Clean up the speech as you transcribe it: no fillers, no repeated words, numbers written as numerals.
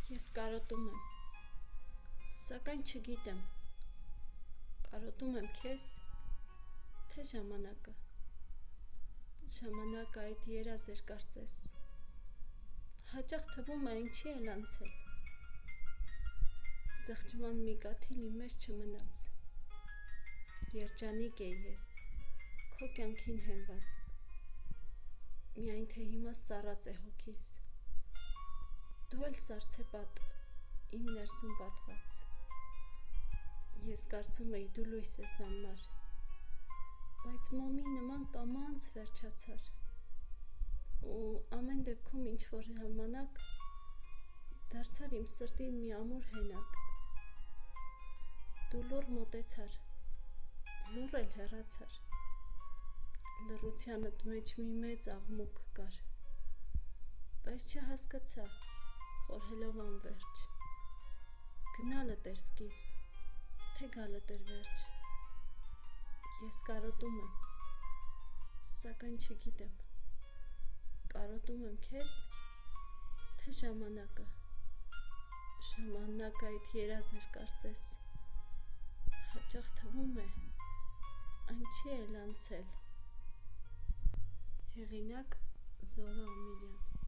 Ես կարոտում եմ, սակայն չգիտեմ, կարոտում եմ քեզ, թե ժամանակը, ժամանակը այդ երազ էր կարծես, հաճախ թվում է ինչի էլ անցել, զղջման մի կաթիլ իմ մեջ չմնաց, երջանիկ էի ես, քո կյանքին հենված, միայն թե հիմա սառած է հոգիս, դու էլ սառցեպատ, իմ ներսում պատված, ես կարծում էի դու լույս ես անմար, բայց մոմի նման կամանց վերջացար, ու ամեն դեպքում ինչ-որ ժամանակ դարձար իմ սրտին մի ամուր հենակ, դու լուռ մոտեցար, լուռ էլ հեռացար, լռությանդ մեջ մի մեծ աղմուկ կար, բայց չհասկացա, խորհելով անվերջ, գնալդ էր սկիզբ, թե գալդ էր վերջ, ես կարոտում եմ, սակայն չգիտեմ, կարոտում եմ քեզ, թե ժամանակը, ժամանակը այդ երազ էր կարծես, հաճախ թվում է, այն չի էլ անցել, հեղինակ Զորա Ամիրյան